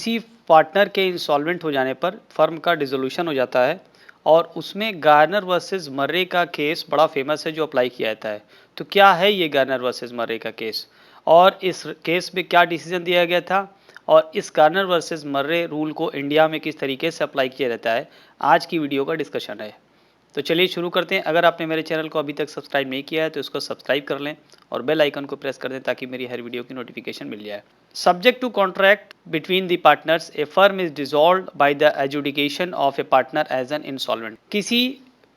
किसी पार्टनर के इंसॉल्वेंट हो जाने पर फर्म का डिसोल्यूशन हो जाता है और उसमें गार्नर वर्सेस मर्रे का केस बड़ा फेमस है जो अप्लाई किया जाता है। तो क्या है ये गार्नर वर्सेस मर्रे का केस और इस केस में क्या डिसीजन दिया गया था और इस गार्नर वर्सेस मर्रे रूल को इंडिया में किस तरीके से अप्लाई किया जाता है, आज की वीडियो का डिस्कशन है। तो चलिए शुरू करते हैं। अगर आपने मेरे चैनल को अभी तक सब्सक्राइब नहीं किया है तो इसको सब्सक्राइब कर लें और बेल आइकन को प्रेस कर दें ताकि मेरी हर वीडियो की नोटिफिकेशन मिल जाए। Subject to contract between the partners, a firm is dissolved by the adjudication of a partner as an insolvent. किसी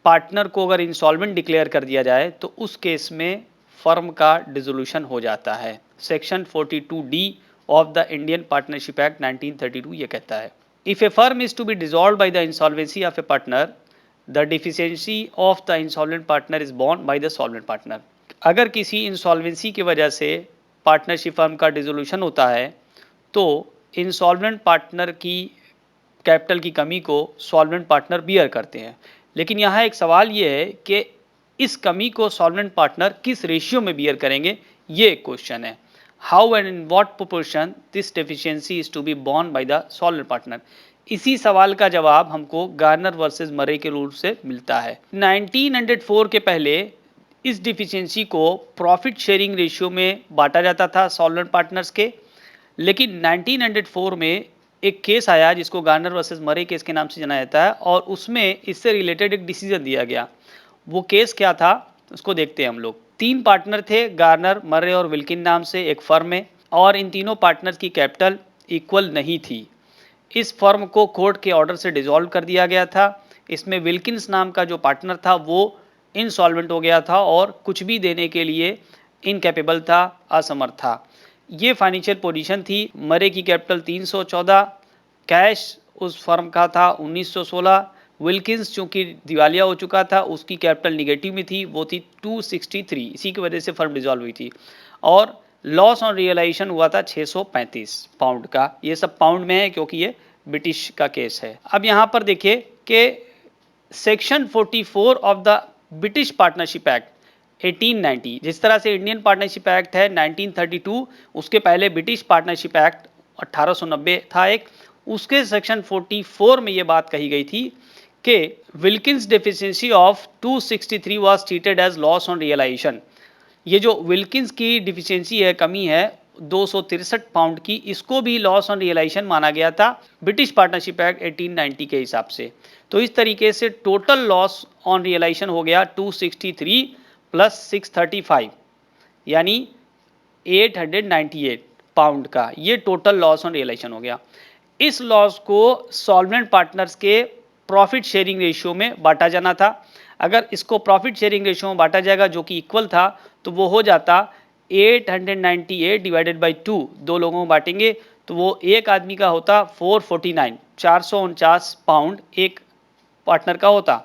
पार्टनर को अगर इंसॉल्वेंट डिक्लेयर कर दिया जाए तो उस केस में फर्म का डिसोल्यूशन हो जाता है। Section 42D of the Indian partnership act 1932 ये कहता है, if a firm is to be dissolved by the insolvency of a partner, the deficiency of the insolvent partner is borne by the solvent partner. अगर किसी insolvency की वजह से partnership firm का dissolution होता है तो इंसॉल्वेंट पार्टनर की कैपिटल की कमी को सॉल्वेंट पार्टनर बियर करते हैं। लेकिन यहाँ एक सवाल ये है कि इस कमी को सॉल्वेंट पार्टनर किस रेशियो में बियर करेंगे, ये एक क्वेश्चन है। How and in what proportion this deficiency is to be borne by the solvent partner. इसी सवाल का जवाब हमको गार्नर वर्सेस मरे के रूल से मिलता है। 1904 के पहले इस डिफिशियंसी को प्रॉफिट शेयरिंग रेशियो में बांटा जाता था सॉल्वेंट पार्टनर्स के, लेकिन 1904 में एक केस आया जिसको गार्नर वर्सेस मरे केस के नाम से जाना जाता है और उसमें इससे रिलेटेड एक डिसीजन दिया गया। वो केस क्या था उसको देखते हैं हम लोग। 3 पार्टनर थे, गार्नर, मरे और विल्किन नाम से एक फर्म में, और इन तीनों पार्टनर्स की कैपिटल इक्वल नहीं थी। इस फर्म को कोर्ट के ऑर्डर से डिसॉल्व कर दिया गया था। इसमें विल्किंस नाम का जो पार्टनर था वो इनसॉल्वेंट हो गया था और कुछ भी देने के लिए इनकैपेबल था, असमर्थ था। ये फाइनेंशियल पोजीशन थी। मरे की कैपिटल 314, कैश उस फर्म का था 1916। विल्किंस चूंकि दिवालिया हो चुका था उसकी कैपिटल निगेटिव में थी, वो थी 263, इसी की वजह से फर्म डिसॉल्व हुई थी। और लॉस ऑन रियलाइजेशन हुआ था 635 पाउंड का। ये सब पाउंड में है क्योंकि ये ब्रिटिश का केस है। अब यहाँ पर देखिए कि section 44 of the British partnership act 1890, जिस तरह से इंडियन पार्टनरशिप एक्ट है 1932, उसके पहले ब्रिटिश पार्टनरशिप एक्ट 1890 था एक, उसके सेक्शन 44 में ये बात कही गई थी कि Wilkins deficiency of 263 was treated as loss on realisation. ये जो विल्किंस की डिफिशियंसी है, कमी है 263 पाउंड की, इसको भी लॉस ऑन रियलाइजेशन माना गया था ब्रिटिश पार्टनरशिप एक्ट 1890 के हिसाब से। तो इस तरीके से टोटल लॉस ऑन रियलाइजेशन हो गया 263 प्लस 635 यानी 898 पाउंड का। ये टोटल लॉस ऑन रियलाइजेशन हो गया। इस लॉस को सॉल्वेंट पार्टनर्स के प्रॉफिट शेयरिंग रेशियो में बांटा जाना था। अगर इसको प्रॉफिट शेयरिंग रेशियो में बांटा जाएगा जो कि इक्वल था तो वो हो जाता 898 डिवाइडेड बाई 2, 2 लोगों में बांटेंगे तो वो एक आदमी का होता 449, 449 पाउंड एक पार्टनर का होता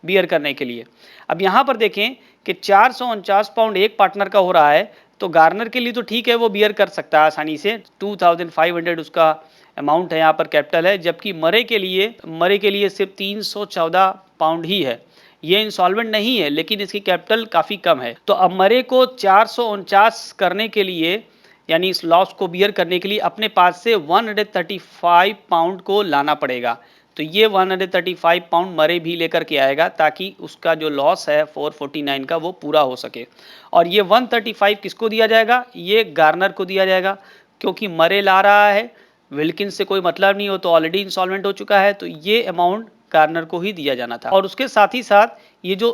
बियर करने के लिए। अब यहाँ पर देखें कि 449 पाउंड एक पार्टनर का हो रहा है तो गार्नर के लिए तो ठीक है, वो बियर कर सकता है आसानी से, 2500 उसका अमाउंट है यहाँ पर कैपिटल है, जबकि मरे के लिए सिर्फ 314 पाउंड ही है। ये इंसॉल्वेंट नहीं है लेकिन इसकी कैपिटल काफ़ी कम है। तो अब मरे को 449 करने के लिए यानी इस लॉस को बियर करने के लिए अपने पास से 135 पाउंड को लाना पड़ेगा। तो ये 135 पाउंड मरे भी लेकर के आएगा ताकि उसका जो लॉस है 449 का वो पूरा हो सके। और ये 135 किसको दिया जाएगा, ये गार्नर को दिया जाएगा क्योंकि मरे ला रहा है, विल्किंस से कोई मतलब नहीं हो तो ऑलरेडी इंसॉल्वेंट हो चुका है, तो ये अमाउंट गार्नर को ही दिया जाना था। और उसके साथ ही साथ ये जो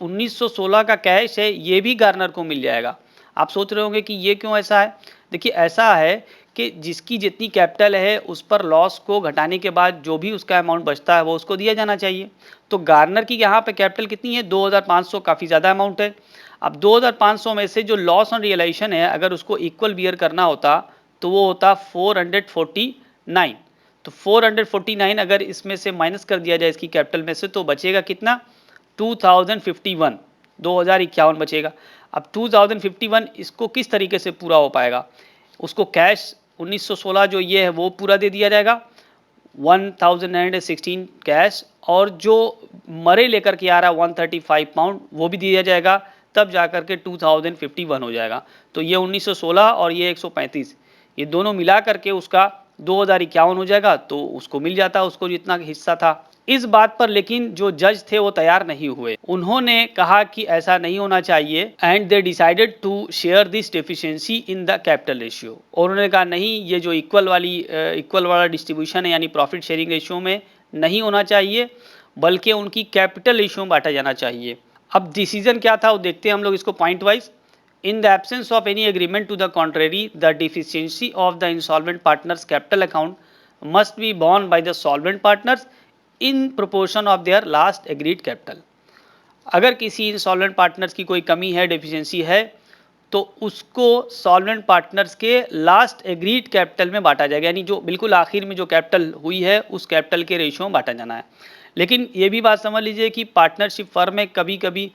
1916 का कैश है ये भी गार्नर को मिल जाएगा। आप सोच रहे होंगे कि ये क्यों ऐसा है। देखिए ऐसा है कि जिसकी जितनी कैपिटल है उस पर लॉस को घटाने के बाद जो भी उसका अमाउंट बचता है वो उसको दिया जाना चाहिए। तो गार्नर की यहाँ पे कैपिटल कितनी है, 2500, काफ़ी ज़्यादा अमाउंट है। अब 2500 में से जो लॉस ऑन रियलाइजेशन है अगर उसको इक्वल बियर करना होता तो वो होता 449। तो 449 अगर इसमें से माइनस कर दिया जाए इसकी कैपिटल में से तो बचेगा कितना, 2051, 2051 बचेगा। अब 2051 इसको किस तरीके से पूरा हो पाएगा, उसको कैश 1916 जो ये है वो पूरा दे दिया जाएगा, 1916 कैश, और जो मरे लेकर के आ रहा है 135 पाउंड वो भी दिया जाएगा, तब जाकर के 2051 हो जाएगा। तो ये 1916 और ये 135 ये दोनों मिला करके उसका 2051 हो जाएगा तो उसको मिल जाता उसको जितना हिस्सा था। इस बात पर लेकिन जो जज थे वो तैयार नहीं हुए। उन्होंने कहा कि ऐसा नहीं होना चाहिए and they decided to share this deficiency in the capital ratio. और उन्होंने कहा नहीं, ये जो इक्वल वाला डिस्ट्रीब्यूशन है यानी प्रॉफिट शेयरिंग रेशियो में नहीं होना चाहिए, बल्कि उनकी कैपिटल रेशियो में बांटा जाना चाहिए। अब डिसीजन क्या था वो देखते हैं हम लोग इसको point wise. In the absence of any agreement to the contrary, the deficiency of the insolvent partner's capital account must be borne by the solvent partners in proportion of their last agreed capital. अगर किसी insolvent partners की कोई कमी है, deficiency है, तो उसको solvent partners के लास्ट एग्रीड कैपिटल में बांटा जाएगा, यानी जो बिल्कुल आखिर में जो कैपिटल हुई है उस कैपिटल के रेशियो में बांटा जाना है। लेकिन ये भी बात समझ लीजिए कि पार्टनरशिप फर्म में कभी कभी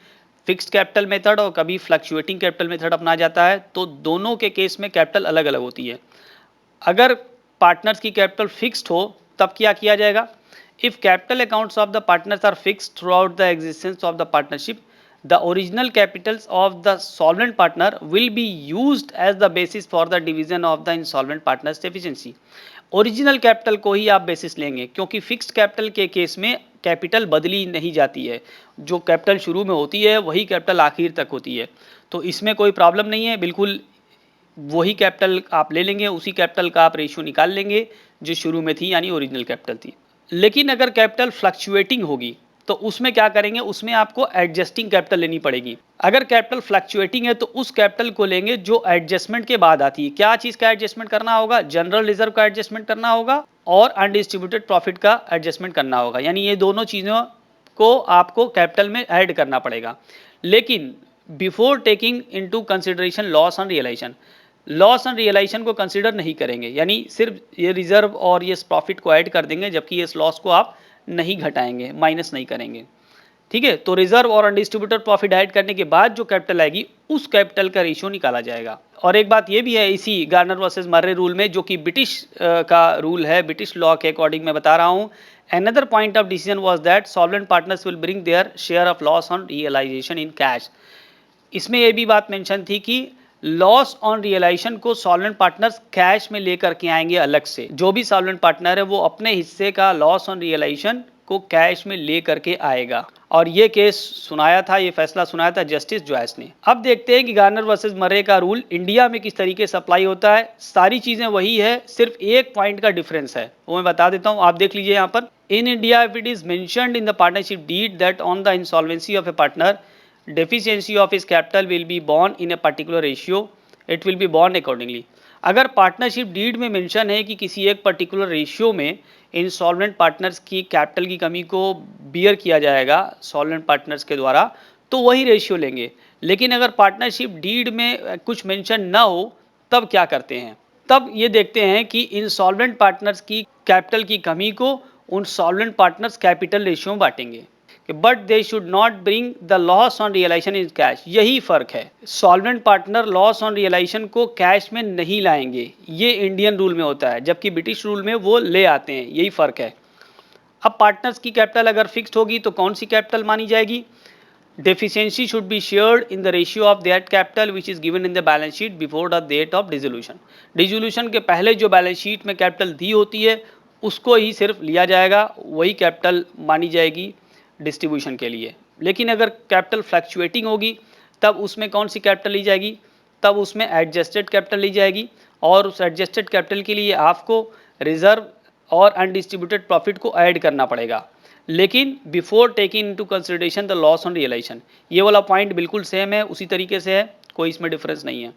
फिक्स्ड कैपिटल मेथड और कभी फ्लक्चुएटिंग कैपिटल मेथड अपनाया जाता है, तो दोनों के केस में कैपिटल अलग अलग होती है। अगर पार्टनर्स की कैपिटल फिक्स्ड हो तब क्या किया जाएगा? If capital accounts of the partners are fixed throughout the existence of the partnership, the original capitals of the solvent partner will be used as the basis for the division of the insolvent partner's deficiency. Original capital को ही आप basis लेंगे, क्योंकि fixed capital के case में capital बदली नहीं जाती है। जो कैपिटल शुरू में होती है वही कैपिटल आखिर तक होती है, तो इसमें कोई प्रॉब्लम नहीं है। बिल्कुल वही कैपिटल आप ले लेंगे, उसी कैपिटल का आप रेशियो निकाल लेंगे जो शुरू में थी, यानी ओरिजिनल कैपिटल थी। लेकिन अगर कैपिटल फ्लक्चुएटिंग होगी तो उसमें क्या करेंगे? उसमें आपको एडजस्टिंग कैपिटल लेनी पड़ेगी। अगर कैपिटल फ्लक्चुएटिंग है तो उस कैपिटल को लेंगे जो एडजस्टमेंट के बाद आती है। क्या चीज़ का एडजस्टमेंट करना होगा? जनरल रिजर्व का एडजस्टमेंट करना होगा और अनडिस्ट्रीब्यूटेड प्रॉफिट का एडजस्टमेंट करना होगा, यानी ये दोनों चीज़ों को आपको कैपिटल में ऐड करना पड़ेगा। लेकिन before taking into consideration loss on realisation, loss on realisation को कंसिडर नहीं करेंगे, यानी सिर्फ ये रिजर्व और ये प्रॉफिट को ऐड कर देंगे, जबकि इस लॉस को आप नहीं घटाएंगे, माइनस नहीं करेंगे। ठीक है, तो रिजर्व और अनडिस्ट्रीब्यूटेड प्रॉफिट ऐड करने के बाद जो कैपिटल आएगी उस कैपिटल का रेशियो निकाला जाएगा। और एक बात ये भी है इसी गार्नर वर्सेस मर्रे रूल में, जो कि ब्रिटिश का रूल है, ब्रिटिश लॉ के अकॉर्डिंग मैं बता रहा हूँ। Another point of decision was that solvent partners will bring their share of loss on realisation in cash. इसमें ये भी बात मेंशन थी कि लॉस ऑन रियलाइजेशन को सॉल्वेंट पार्टनर्स कैश में लेकर के आएंगे अलग से। जो भी सॉल्वेंट पार्टनर है वो अपने हिस्से का लॉस ऑन रियलाइजेशन को कैश में ले करके आएगा। और ये केस सुनाया था, ये फैसला सुनाया था जस्टिस जॉयस ने। अब देखते हैं कि गार्नर वर्सेस मर्रे का रूल इंडिया में किस तरीके से अप्लाई होता है। सारी चीजें वही है, सिर्फ एक पॉइंट का डिफरेंस है, वो मैं बता देता हूँ, आप देख लीजिए यहाँ पर। In India if it is mentioned in the partnership deed that on the insolvency of a partner deficiency of his capital will be borne in a particular ratio, it will be borne accordingly। अगर partnership deed में mention है कि किसी एक particular ratio में insolvent partners की capital की कमी को बियर किया जाएगा सॉल्वेंट पार्टनर्स के द्वारा, तो वही रेशियो लेंगे। लेकिन अगर पार्टनरशिप डीड में कुछ मेंशन ना हो तब क्या करते हैं? तब ये देखते हैं कि इंसॉल्वेंट पार्टनर्स की कैपिटल की कमी को उन सॉल्वेंट पार्टनर्स कैपिटल रेशियो में बांटेंगे, but they should not bring the loss on realisation in cash. यही फर्क है, solvent partner loss on realisation को कैश में नहीं लाएंगे, ये इंडियन रूल में होता है, जबकि ब्रिटिश रूल में वो ले आते हैं, यही फर्क है। अब पार्टनर्स की कैपिटल अगर फिक्स्ड होगी तो कौन सी कैपिटल मानी जाएगी? Deficiency should be shared in the ratio of that capital which is given in the balance sheet before the date of dissolution. Dissolution के पहले जो बैलेंस शीट में कैपिटल दी होती है उसको ही सिर्फ लिया जाएगा, वही कैपिटल मानी जाएगी डिस्ट्रीब्यूशन के लिए। लेकिन अगर कैपिटल फ्लक्चुएटिंग होगी तब उसमें कौन सी कैपिटल ली जाएगी? तब उसमें एडजस्टेड कैपिटल ली जाएगी, और उस एडजस्टेड कैपिटल के लिए आपको रिजर्व और अनडिस्ट्रीब्यूटेड प्रॉफिट को ऐड करना पड़ेगा, लेकिन before taking into consideration the loss on realisation. ये वाला पॉइंट बिल्कुल सेम है, उसी तरीके से है, कोई इसमें डिफरेंस नहीं है।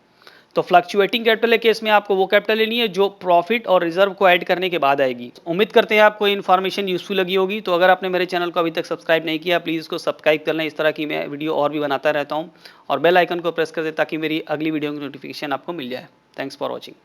तो फ्लक्चुएटिंग कैपिटल के केस में आपको वो कैपिटल लेनी है जो प्रॉफिट और रिजर्व को ऐड करने के बाद आएगी। उम्मीद करते हैं आपको इन्फॉर्मेशन यूजफुल लगी होगी। तो अगर आपने मेरे चैनल को अभी तक सब्सक्राइब नहीं किया, प्लीज़ इसको सब्सक्राइब कर लें, इस तरह की मैं वीडियो और भी बनाता रहता हूँ, और बेल आइकन को प्रेस कर दें ताकि मेरी अगली वीडियो की नोटिफिकेशन आपको मिल जाए। Thanks for watching.